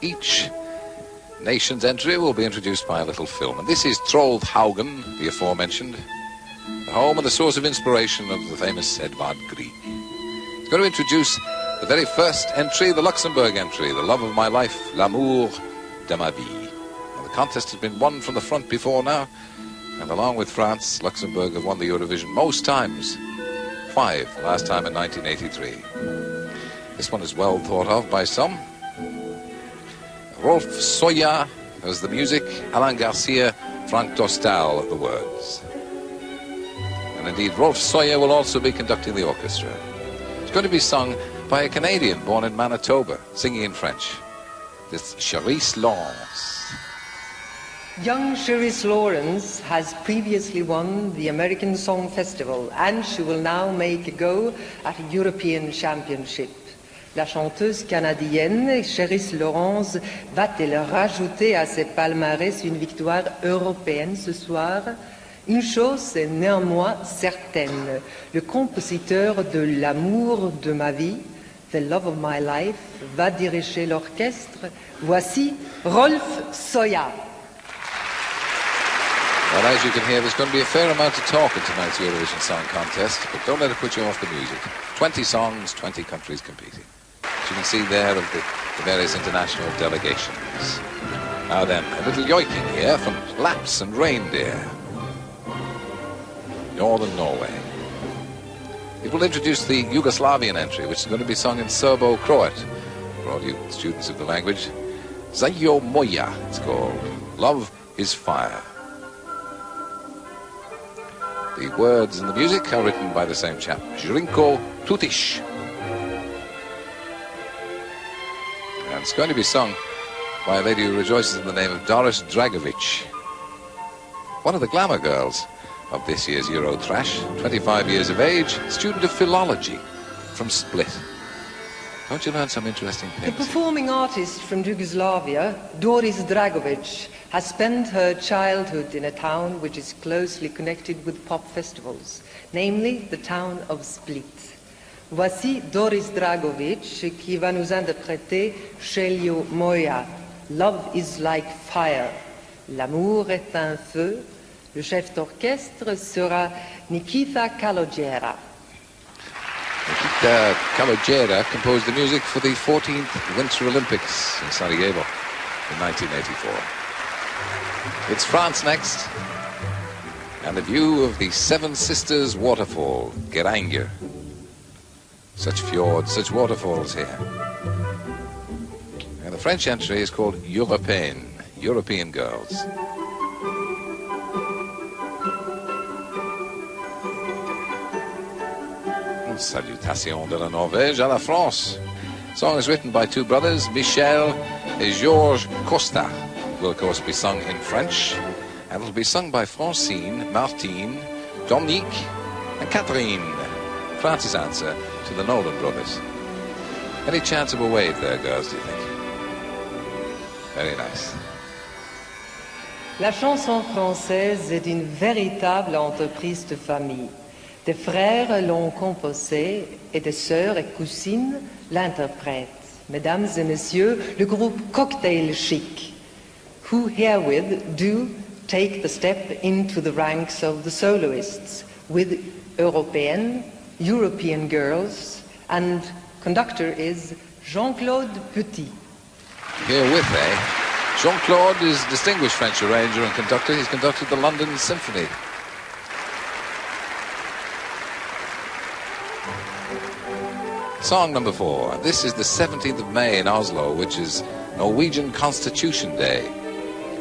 each nation's entry will be introduced by a little film. And this is Trollhaugen, the aforementioned, the home and the source of inspiration of the famous Edvard Grieg. It's going to introduce the very first entry, the Luxembourg entry, the love of my life, l'amour de ma vie. Now, the contest has been won from the front before now, and along with France, Luxembourg have won the Eurovision most times. 5, the last time in 1983. This one is well thought of by some. Rolf Soya has the music, Alain Garcia, Frank Dostal the words. And indeed, Rolf Soya will also be conducting the orchestra. It's going to be sung by a Canadian born in Manitoba, singing in French. This Charisse Lawrence. Young Charisse Lawrence has previously won the American Song Festival, and she will now make a go at a European Championship. La chanteuse canadienne Charisse Lawrence va-t-elle rajouter à ses palmarès une victoire européenne ce soir? Une chose est néanmoins certaine, le compositeur de L'amour de ma vie, The Love of My Life, va diriger l'orchestre. Voici Rolf Soya. Well, as you can hear, there's going to be a fair amount of talk in tonight's Eurovision Song Contest, but don't let it put you off the music. 20 songs, 20 countries competing. As you can see there of the various international delegations. Now then, a little yoiking here from Laps and Reindeer. Northern Norway. It will introduce the Yugoslavian entry, which is going to be sung in Serbo-Croat, for all you students of the language. Zajo Moja, it's called. Love is Fire. The words and the music are written by the same chap, Zrinko Tutish. And it's going to be sung by a lady who rejoices in the name of Doris Dragovic, one of the glamour girls of this year's Euro Thrash, 25 years of age, student of philology from Split. Don't you learn some interesting things? The performing artist from Yugoslavia, Doris Dragovic, has spent her childhood in a town which is closely connected with pop festivals, namely the town of Split. Voici Doris Dragovic qui va nous interpréter Zajo Moja. Love is like fire. L'amour est un feu. Le chef d'orchestre sera Nikita Kalogera. Nikita Kalogera composed the music for the 14th Winter Olympics in Sarajevo in 1984. It's France next, and a view of the Seven Sisters waterfall, Geranger. Such fjords, such waterfalls here. And the French entry is called Européenne, European Girls. Salutations de la Norvège à la France. The song is written by two brothers, Michel and Georges Costa. It will, of course, be sung in French, and it will be sung by Francine, Martine, Dominique, and Catherine. France's answer to the Nolan brothers. Any chance of a wave there, girls, do you think? Very nice. La chanson française est une véritable entreprise de famille. Des frères l'ont composée et des sœurs et cousines l'interprètent. Mesdames et messieurs, le groupe Cocktail Chic, who herewith do take the step into the ranks of the soloists with Européenne, European Girls, and conductor is Jean-Claude Petit. Herewith, Jean-Claude is a distinguished French arranger and conductor. He's conducted the London Symphony. Song number 4. This is the 17th of May in Oslo, which is Norwegian Constitution Day.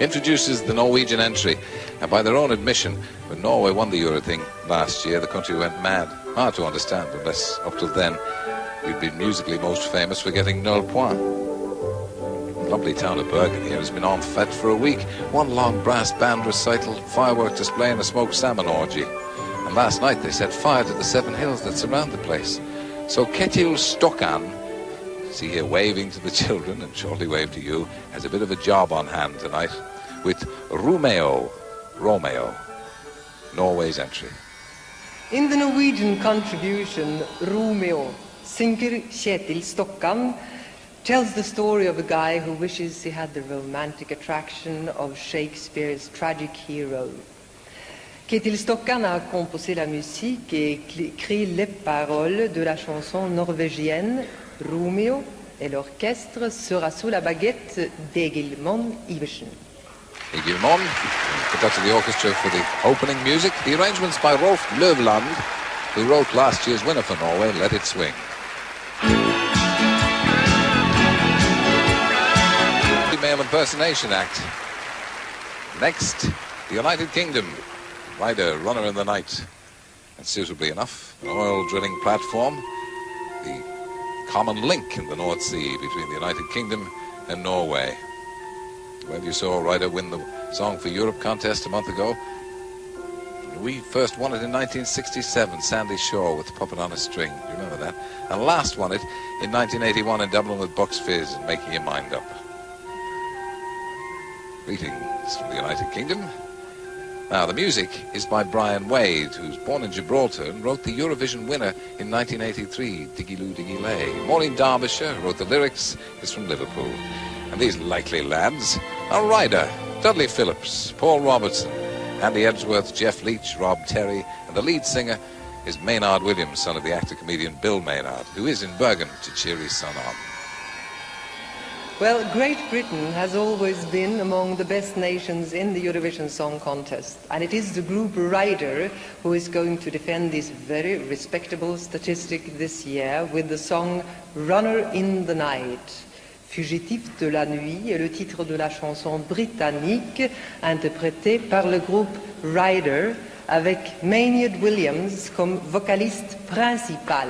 Introduces the Norwegian entry. And by their own admission, when Norway won the Euro thing last year, the country went mad. Hard to understand, unless up till then you'd been musically most famous for getting 0 points. The lovely town of Bergen here has been en fête for a week. One long brass band recital, firework display and a smoked salmon orgy. And last night they set fire to the 7 hills that surround the place. So Ketil Stokkan, see here waving to the children and shortly wave to you, has a bit of a job on hand tonight with Romeo, Norway's entry. In the Norwegian contribution, Romeo, singer Ketil Stokkan tells the story of a guy who wishes he had the romantic attraction of Shakespeare's tragic hero. Ketil Stokkan a composé la musique et écrit les paroles de la chanson norvégienne Romeo, et l'orchestre sera sous la baguette d'Egilmon Iversen. Egilmon conducted the orchestra for the opening music. The arrangements by Rolf Løvland, who wrote last year's winner for Norway, Let It Swing. Male impersonation act. Next, the United Kingdom. Rider, Runner in the Night. And suitably enough, an oil drilling platform, the common link in the North Sea between the United Kingdom and Norway. Well, you saw Rider win the Song for Europe contest a month ago. We first won it in 1967, Sandy Shaw with the Puppet on a String. You remember that? And last won it in 1981 in Dublin with Bucks Fizz and Making Your Mind Up. Greetings from the United Kingdom. Now, the music is by Brian Wade, who's born in Gibraltar and wrote the Eurovision winner in 1983, Diggy Loo Diggy Lay. Maureen Derbyshire, who wrote the lyrics, is from Liverpool. And these likely lads are Ryder, Dudley Phillips, Paul Robertson, Andy Edgeworth, Jeff Leach, Rob Terry, and the lead singer is Maynard Williams, son of the actor-comedian Bill Maynard, who is in Bergen to cheer his son on. Well, Great Britain has always been among the best nations in the Eurovision Song Contest, and it is the group Ryder who is going to defend this very respectable statistic this year with the song Runner in the Night. Fugitif de la nuit est le titre de la chanson britannique interprétée par le groupe Ryder avec Maynard Williams comme vocaliste principal.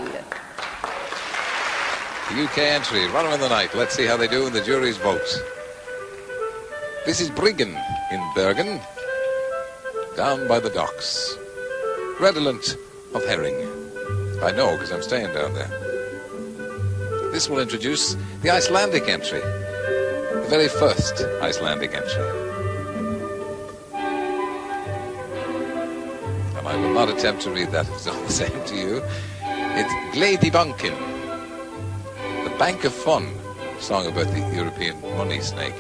The UK entry, Runner in the Night. Let's see how they do in the jury's vote. This is Briggen in Bergen, down by the docks. Redolent of herring. I know, because I'm staying down there. This will introduce the Icelandic entry, the very first Icelandic entry. And I will not attempt to read that if it's all the same to you. It's Gleðibankin, the Bank of Fun, song about the European money snake.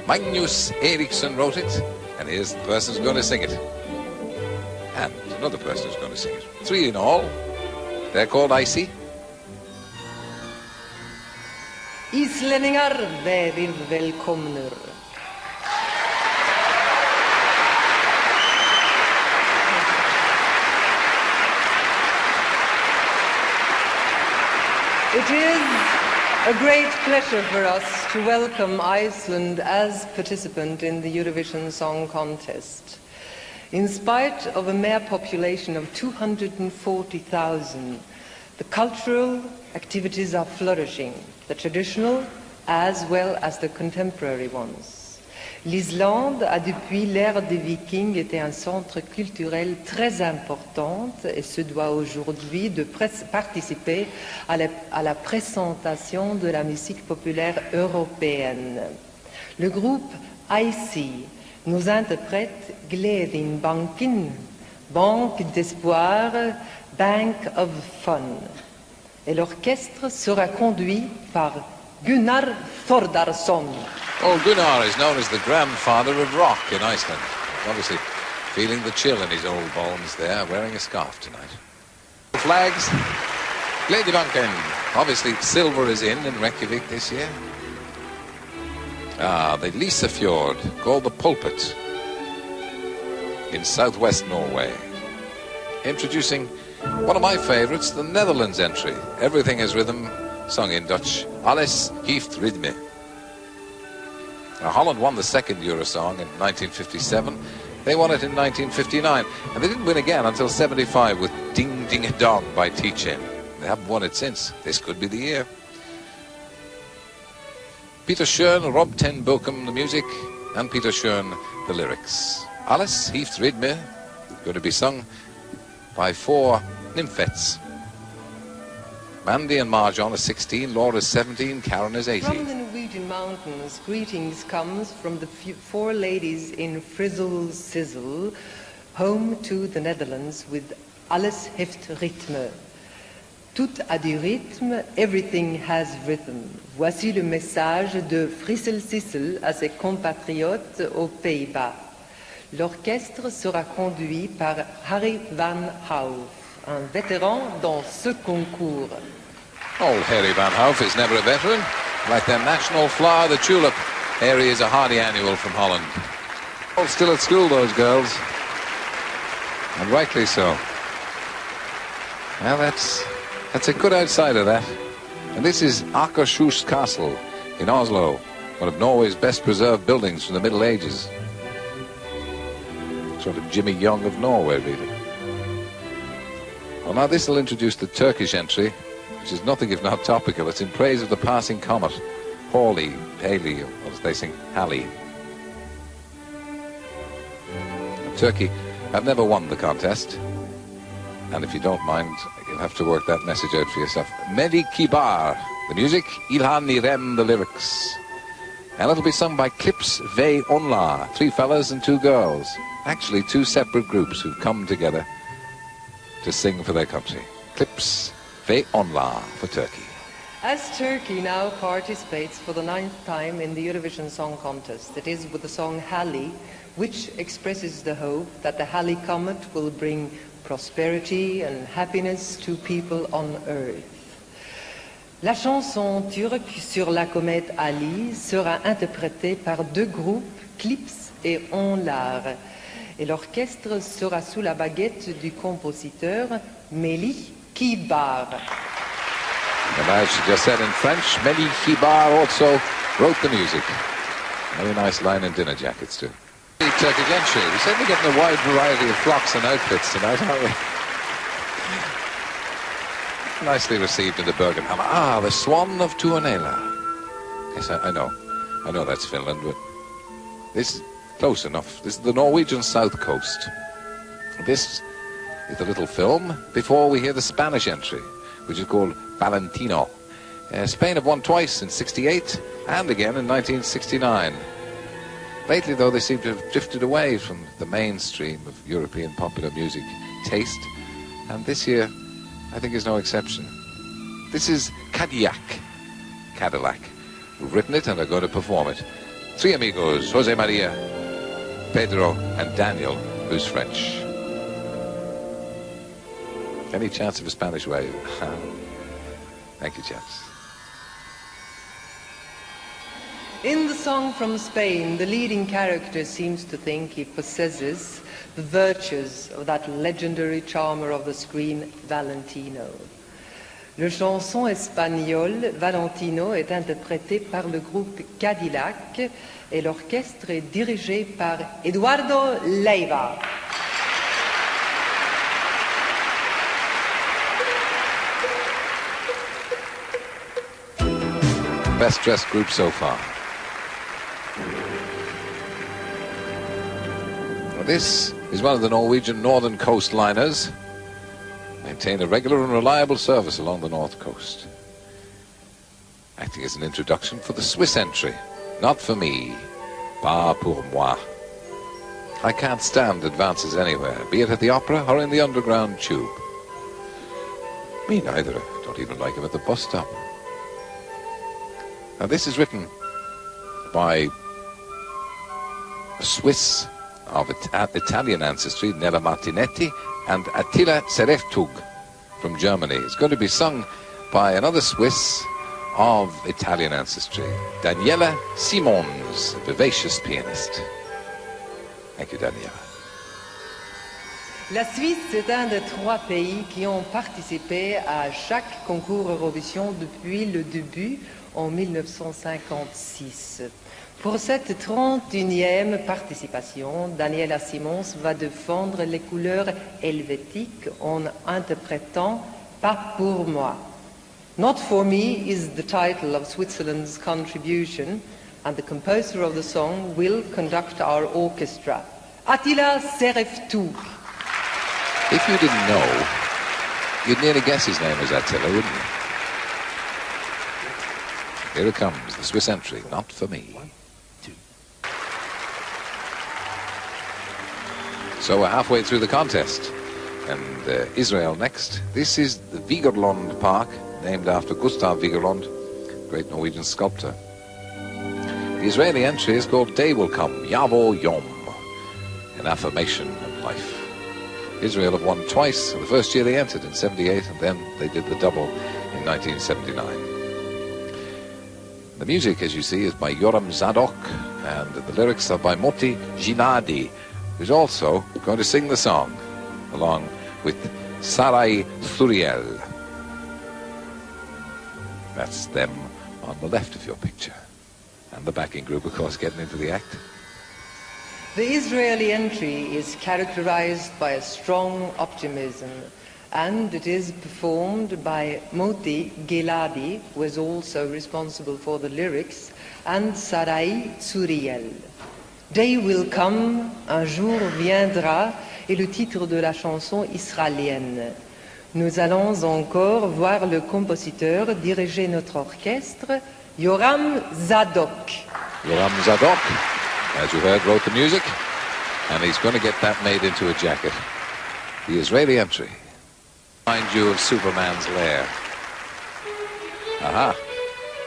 Magnus Eriksson wrote it, and here's the person who's going to sing it. And another person who's going to sing it. 3 in all. They're called Icy. Islänningar, verið velkomnir. It is a great pleasure for us to welcome Iceland as participant in the Eurovision Song Contest. In spite of a mere population of 240,000, the cultural activities are flourishing, the traditional as well as the contemporary ones. L'Islande a depuis l'ère des Vikings été un centre culturel très important et se doit aujourd'hui de participer à la présentation de la musique populaire européenne. Le groupe IC nous interprète Gleðibankin, Banque d'espoir, Bank of Fun. Et l'orchestre sera conduit par Gunnar Þórðarson. Oh, Gunnar is known as the grandfather of rock in Iceland. Obviously feeling the chill in his old bones there, wearing a scarf tonight. Flags, Gleðibankin. Obviously silver is in Reykjavik this year. The Lysefjord, called the Pulpit, in southwest Norway. Introducing one of my favorites, the Netherlands entry. Everything is rhythm, sung in Dutch. Alles heeft ritme. Now, Holland won the second Eurosong in 1957. They won it in 1959. And they didn't win again until 75 with Ding Ding Dong by Tietjen. They haven't won it since. This could be the year. Peter Schön, Rob ten Bokum, the music, and Peter Schön, the lyrics. Alles heeft ritme, going to be sung by 4 nymphets. Mandy and Marjon are 16, Laura is 17, Karen is 18. From the Norwegian mountains, greetings comes from the 4 ladies in Frizzle Sizzle, home to the Netherlands with Alles heeft ritme. Tout a du rythme, everything has rhythm. Voici le message de Frissel Sissel à ses compatriotes aux Pays-Bas. L'orchestre sera conduit par Harry van Hoof, un vétéran dans ce concours. Old Harry van Hoof is never a veteran. Like their national flower, the tulip. Harry is a hardy annual from Holland. All still at school, those girls. And rightly so. Well, that's a good outsider, that. And this is Akershus Castle in Oslo, one of Norway's best preserved buildings from the Middle Ages. Sort of Jimmy Young of Norway, really. Well, now this will introduce the Turkish entry, which is nothing if not topical. It's in praise of the passing comet, Halley, or as they sing, Halley. Turkey have never won the contest. And if you don't mind, you'll have to work that message out for yourself. Medi Kibar, the music, İlhan İrem, the lyrics. And it'll be sung by Klips ve Onlar, 3 fellas and 2 girls. Actually, 2 separate groups who've come together to sing for their country. Klips ve Onlar for Turkey. As Turkey now participates for the 9th time in the Eurovision Song Contest, it is with the song Halley, which expresses the hope that the Halley comet will bring prosperity and happiness to people on earth. La chanson turque sur la comète Halley sera interprétée par 2 groupes, Klips et Onlar. Et l'orchestre sera sous la baguette du compositeur Melih Kibar. And as she just said in French, Melih Kibar also wrote the music. Very nice line in Dinner Jackets too. The Turkish entry. We're certainly getting a wide variety of frocks and outfits tonight, aren't we? Nicely received in the Bergenhammer. Ah, the Swan of Tuonela. Yes, I know that's Finland, but this is close enough. This is the Norwegian south coast. This is the little film before we hear the Spanish entry, which is called Valentino. Spain have won twice in '68 and again in 1969. Lately, though, they seem to have drifted away from the mainstream of European popular music taste, and this year, I think, is no exception. This is Cadillac, who've written it and are going to perform it. 3 amigos, Jose Maria, Pedro, and Daniel, who's French. Any chance of a Spanish wave? Thank you, chaps. In the song from Spain, the leading character seems to think he possesses the virtues of that legendary charmer of the screen, Valentino. Le chanson espagnol Valentino est interprété par le groupe Cadillac et l'orchestre est dirigé par Eduardo Leiva. Best dressed group so far. Well, this is one of the Norwegian northern coastliners. Maintain a regular and reliable service along the north coast. Acting as an introduction for the Swiss entry. Not for me, pas pour moi. I can't stand advances anywhere, be it at the opera or in the underground tube. Me neither. I don't even like them at the bus stop. Now this is written by a Swiss of Italian ancestry, Nella Martinetti, and Attila Sereftug from Germany. It's going to be sung by another Swiss of Italian ancestry, Daniela Simons, a vivacious pianist. Thank you, Daniela. La Suisse est un des 3 pays qui ont participé à chaque concours Eurovision depuis le début en 1956. Pour cette 31e participation, Daniela Simons va défendre les couleurs helvétiques en interprétant Pas pour moi. Not for me is the title of Switzerland's contribution, and the composer of the song will conduct our orchestra. Attila Sereftug. If you didn't know, you'd nearly guess his name was Attila, wouldn't you? Here it comes, the Swiss entry, Not for me. So we're halfway through the contest. And Israel next. This is the Vigeland Park, named after Gustav Vigeland, great Norwegian sculptor. The Israeli entry is called Day Will Come, Yavo Yom, an affirmation of life. Israel have won twice. The first year they entered in 78, and then they did the double in 1979. The music, as you see, is by Yoram Zadok, and the lyrics are by Moti Ginadi, who's also going to sing the song, along with Sarai Suriel. That's them on the left of your picture. And the backing group, of course, getting into the act. The Israeli entry is characterized by a strong optimism, and it is performed by Moti Giladi, who is also responsible for the lyrics, and Sarai Tsuriel. Day will come, un jour viendra, est le titre de la chanson israélienne. Nous allons encore voir le compositeur diriger notre orchestre, Yoram Zadok. Yoram Zadok, as you heard, wrote the music, and he's going to get that made into a jacket. The Israeli entry. Remind you of Superman's lair. Aha.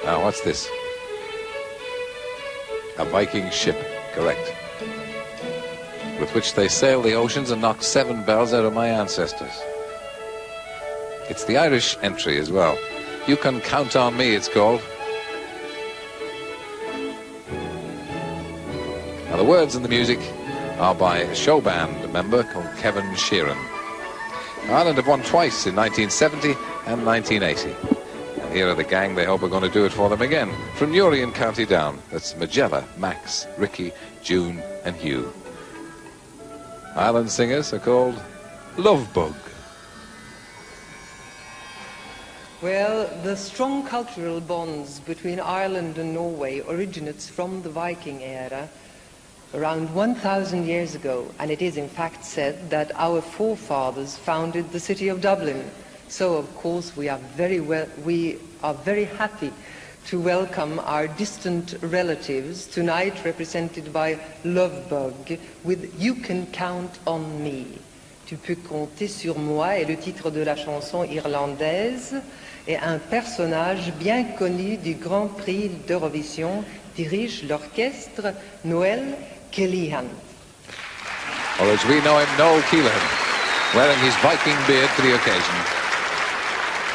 Now, what's this? A Viking ship, correct. With which they sail the oceans and knock 7 bells out of my ancestors. It's the Irish entry as well. You Can Count on Me, it's called. Now, the words and the music are by a show band member called Kevin Sheeran. Ireland have won twice in 1970 and 1980. And here are the gang they hope are going to do it for them again. From Newry in County Down, that's Magella, Max, Ricky, June and Hugh. Ireland singers are called Love Bug. Well, the strong cultural bonds between Ireland and Norway originates from the Viking era, around 1,000 years ago, and it is in fact said that our forefathers founded the city of Dublin. So, of course, we are very happy to welcome our distant relatives tonight, represented by Love Bug, with You Can Count on Me. Tu peux compter sur moi est le titre de la chanson irlandaise, et un personnage bien connu du Grand Prix d'Eurovision dirige l'orchestre, Noel Kilihan. Or as we know him, Noel Keelan, wearing his Viking beard for the occasion.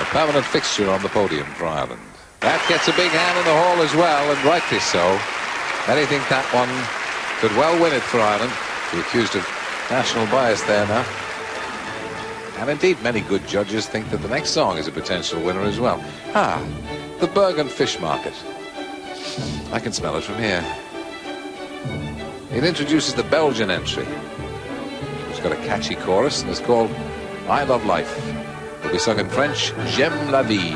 A permanent fixture on the podium for Ireland. That gets a big hand in the hall as well, and rightly so. I think that one could well win it for Ireland. Be accused of national bias there now. And indeed, many good judges think that the next song is a potential winner as well. Ah, the Bergen Fish Market. I can smell it from here. It introduces the Belgian entry. It's got a catchy chorus and it's called I Love Life. It'll be sung in French, J'aime la vie.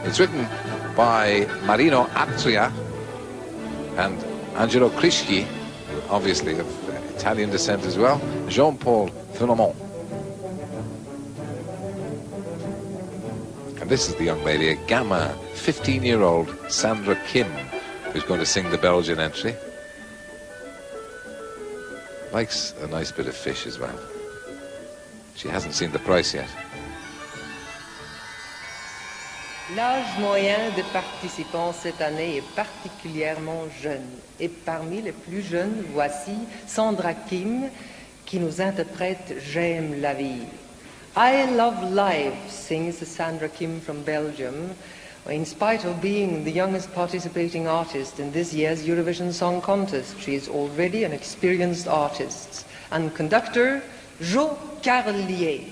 It's written by Marino Atria and Angelo Krischi, obviously of Italian descent as well, Jean-Paul Philemon. And this is the young lady, a gamin, 15-year-old Sandra Kim, who's going to sing the Belgian entry. Likes a nice bit of fish as well. She hasn't seen the price yet. L'âge moyen des participants cette année est particulièrement jeune. Et parmi les plus jeunes, voici Sandra Kim qui nous interprète J'aime la vie. I Love Life, sings Sandra Kim from Belgium, in spite of being the youngest participating artist in this year's Eurovision Song Contest. She is already an experienced artist. And conductor, Jo Carlier.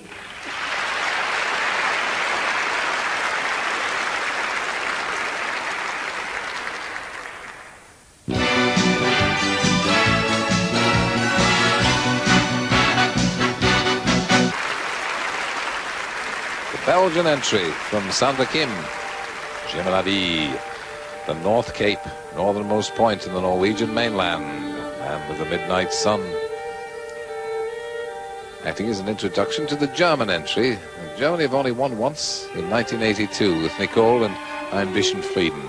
Belgian entry from Sandra Kim, J'aime la vie, the North Cape, northernmost point in the Norwegian mainland, and of the midnight sun. Acting as an introduction to the German entry. Germany have only won once in 1982 with Nicole and Ein bisschen Frieden.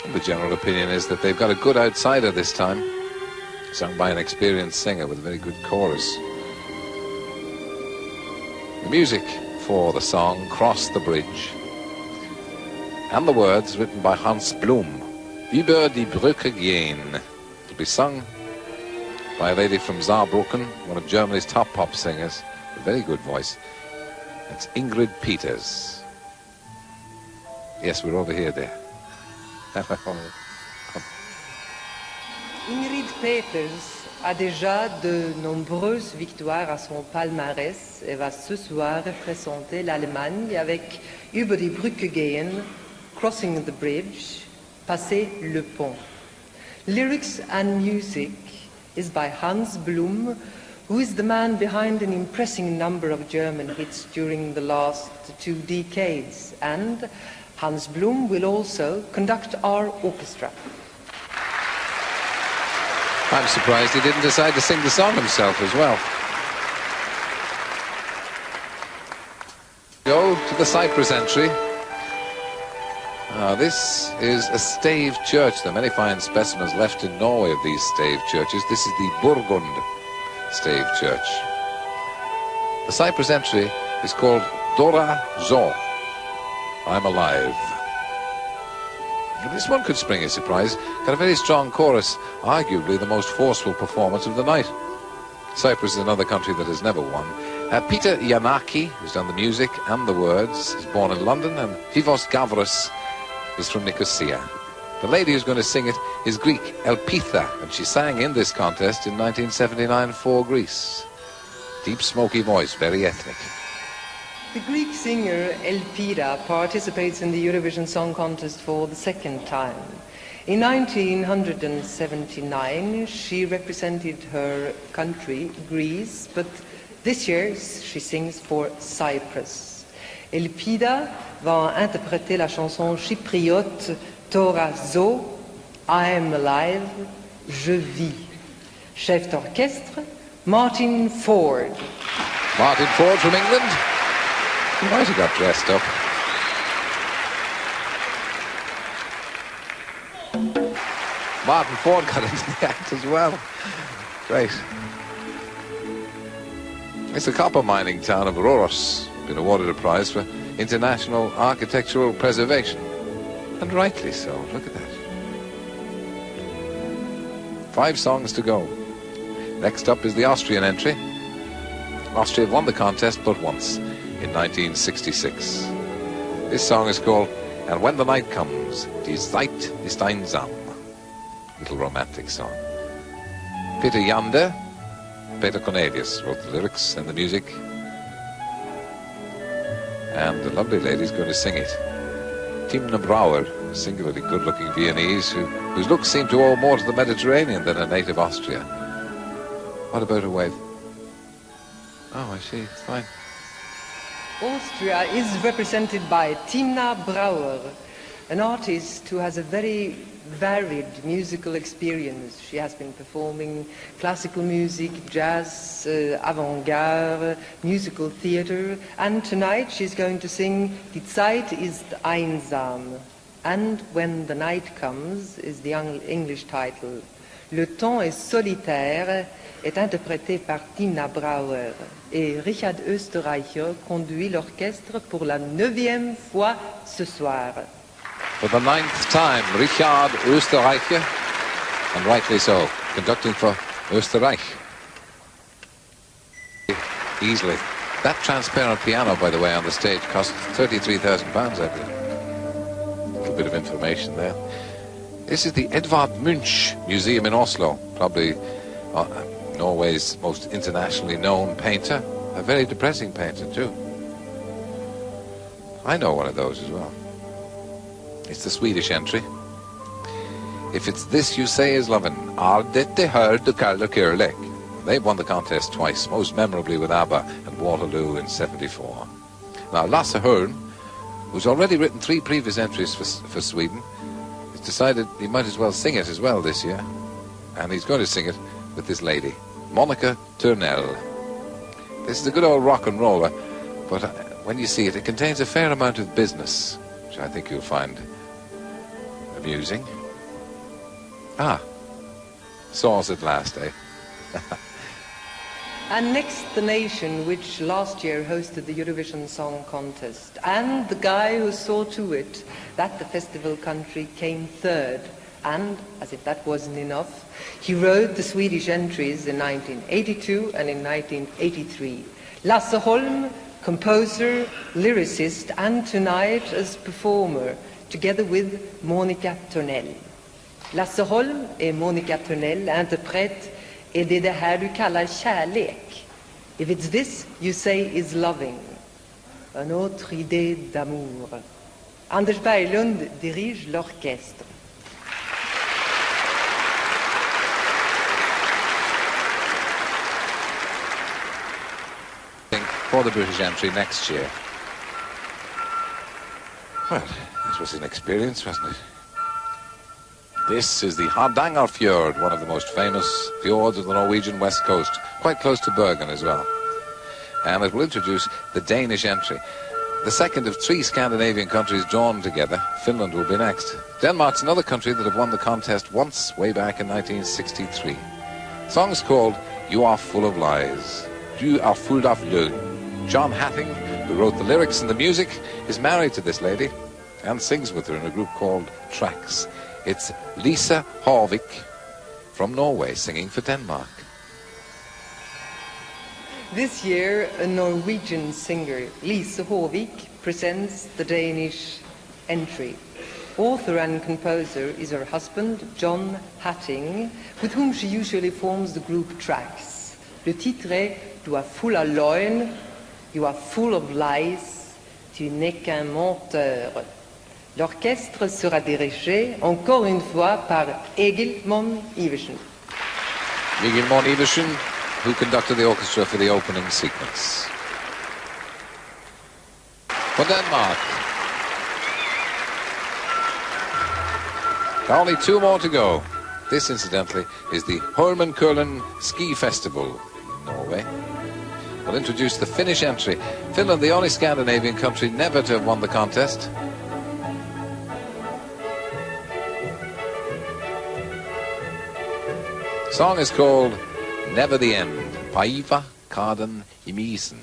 And the general opinion is that they've got a good outsider this time, sung by an experienced singer with a very good chorus. The music for the song Cross the Bridge. And the words written by Hans Blum. Über die Brücke gehen. It'll be sung by a lady from Saarbrücken, one of Germany's top pop singers. A very good voice. It's Ingrid Peters. Yes, we're over here there. Ingrid Peters a déjà de nombreuses victoires à son palmarès et va ce soir représenter l'Allemagne avec Über die Brücke gehen, Crossing the Bridge, Passer le pont. Lyrics and music is by Hans Blum, who is the man behind an impressive number of German hits during the last 2 decades. And Hans Blum will also conduct our orchestra. I'm surprised he didn't decide to sing the song himself as well. Go to the Cyprus entry. This is a stave church. There are many fine specimens left in Norway of these stave churches. This is the Burgund stave church. The Cyprus entry is called Dora Zo. I'm alive. This one could spring a surprise. Got a very strong chorus, arguably the most forceful performance of the night. Cyprus is another country that has never won. Peter Yanaki, who's done the music and the words, is born in London, and Vivos Gavros is from Nicosia. The lady who's going to sing it is Greek, Elpitha, and she sang in this contest in 1979 for Greece. Deep, smoky voice, very ethnic. The Greek singer Elpida participates in the Eurovision Song Contest for the second time. In 1979, she represented her country, Greece, but this year she sings for Cyprus. Elpida va interpréter la chanson chypriote Tora Zo, I'm alive, je vis. Chef d'orchestre, Martin Ford. Martin Ford from England. He might have got dressed up. Martin Ford got into the act as well. Great. It's the copper mining town of Roros. Been awarded a prize for international architectural preservation. And rightly so. Look at that. 5 songs to go. Next up is the Austrian entry. Austria won the contest but once, in 1966. This song is called And When the Night Comes, Die Zeit ist einsam. Little romantic song. Peter Yander, Peter Cornelius wrote the lyrics and the music. And the lovely lady's going to sing it. Timna Brauer, a singularly good-looking Viennese whose looks seem to owe more to the Mediterranean than a native Austria. What about her wave? Oh, I see. It's fine. Austria is represented by Timna Brauer, an artist who has a very varied musical experience. She has been performing classical music, jazz, avant-garde, musical theater, and tonight she's going to sing Die Zeit ist einsam. And When the Night Comes is the English title. Le temps est solitaire est interprété par Timna Brauer et Richard Österreicher conduit l'orchestre pour la 9e fois ce soir. For the 9th time, Richard Österreicher, and rightly so, conducting for Österreich. Easily. That transparent piano, by the way, on the stage cost £33,000, I believe. A little bit of information there. This is the Edvard Munch Museum in Oslo, probably Norway's most internationally known painter. A very depressing painter, too. I know one of those as well. It's the Swedish entry. If it's this you say is lovin', are dette hör du kallar kärlek. They've won the contest twice, most memorably with ABBA and Waterloo in '74. Now Lasse Hörn, who's already written 3 previous entries for Sweden, has decided he might as well sing it as well this year. And he's going to sing it with this lady, Monica Turnell. This is a good old rock and roller, but when you see it, it contains a fair amount of business, which I think you'll find amusing. Saws at last, eh? And next, the nation which last year hosted the Eurovision Song Contest, and the guy who saw to it that the festival country came third. And, as if that wasn't enough, he wrote the Swedish entries in 1982 and in 1983. Lasse Holm, composer, lyricist, and tonight as performer, together with Monica Törnell. Lasse Holm et Monica Törnell interprètent är det här du kallar kärlek. If it's this you say is loving. Un autre idée d'amour. Anders Berglund dirige l'orchestre. For the British entry next year. Well, this was an experience, wasn't it? This is the Hardangerfjord, one of the most famous fjords of the Norwegian west coast, quite close to Bergen as well. And it will introduce the Danish entry, the second of 3 Scandinavian countries drawn together. Finland will be next. Denmark's another country that have won the contest once, way back in 1963. The song is called You Are Full of Lies. Du er full av løgn. John Hatting, who wrote the lyrics and the music, is married to this lady and sings with her in a group called Tracks. It's Lisa Håvik from Norway singing for Denmark. This year, a Norwegian singer, Lisa Håvik, presents the Danish entry. Author and composer is her husband, John Hatting, with whom she usually forms the group Tracks. Le titre est Du er full av løgn, you are full of lies, tu n'es qu'un menteur. L'orchestre sera dirigé, encore une fois, par Egil Monn Iversen. Egil Monn Iversen, who conducted the orchestra for the opening sequence. For Denmark. Only 2 more to go. This, incidentally, is the Holmenkollen Ski Festival in Norway. We'll introduce the Finnish entry. Finland, the only Scandinavian country never to have won the contest. The song is called Never the End. Paiva Karden Imisen.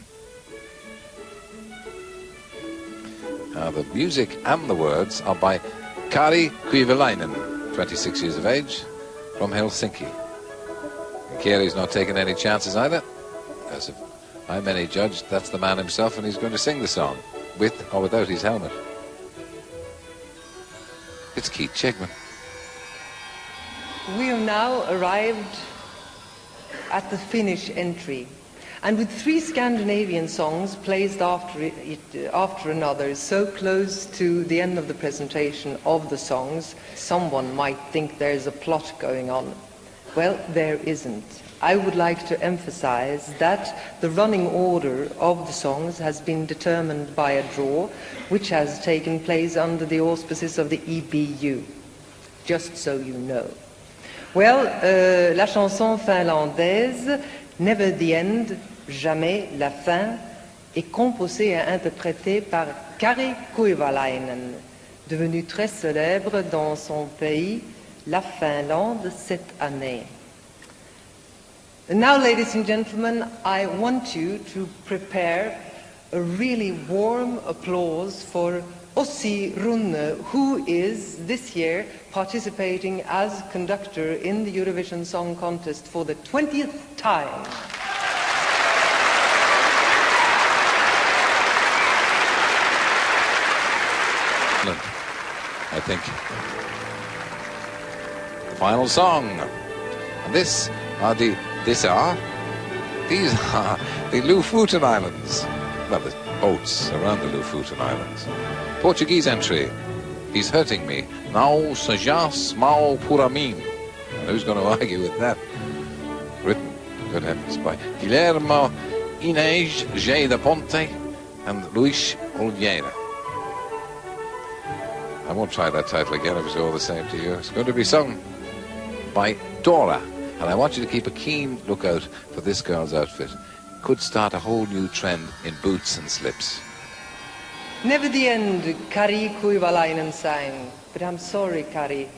The music and the words are by Kari Kuivalainen, 26 years of age, from Helsinki. Kari's not taking any chances either. As if I'm any judge, that's the man himself, and he's going to sing the song, with or without his helmet. It's Keith Chegman. We have now arrived at the Finnish entry, and with 3 Scandinavian songs placed after another, so close to the end of the presentation of the songs, someone might think there's a plot going on. Well, there isn't. I would like to emphasize that the running order of the songs has been determined by a draw, which has taken place under the auspices of the EBU, just so you know. Well, la chanson finlandaise, Never the End, Jamais la fin, est composée et interprétée par Kari Kuivalainen, devenu très célèbre dans son pays, la Finlande, cette année. And now, ladies and gentlemen, I want you to prepare a really warm applause for Ossi Runne, who is this year participating as conductor in the Eurovision Song Contest for the 20th time. I think the final song. And these are the Lofoten Islands. Well, the boats around the Lofoten Islands. Portuguese entry. He's hurting me. Não sejas mau por mim. And who's going to argue with that? Written, good heavens, by Guilherme Inês G. da Ponte and Luís Oliveira. I won't try that title again if it's all the same to you. It's going to be sung by Dora. And I want you to keep a keen lookout for this girl's outfit. Could start a whole new trend in boots and slips. Never the End, Kari Kuivalainen sang. But I'm sorry, Kari,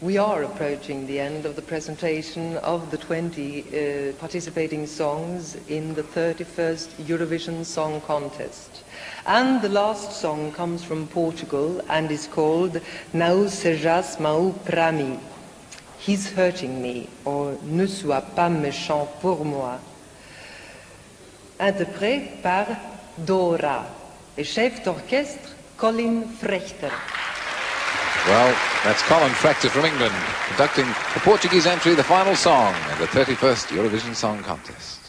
We are approaching the end of the presentation of the 20 participating songs in the 31st Eurovision Song Contest. And the last song comes from Portugal and is called Não sejas mau pra mim. He's hurting me, or Ne sois pas méchant pour moi. Interprété par Dora et chef d'orchestre Colin Frechter. Well, that's Colin Frechter from England conducting the Portuguese entry, the final song in the 31st Eurovision Song Contest.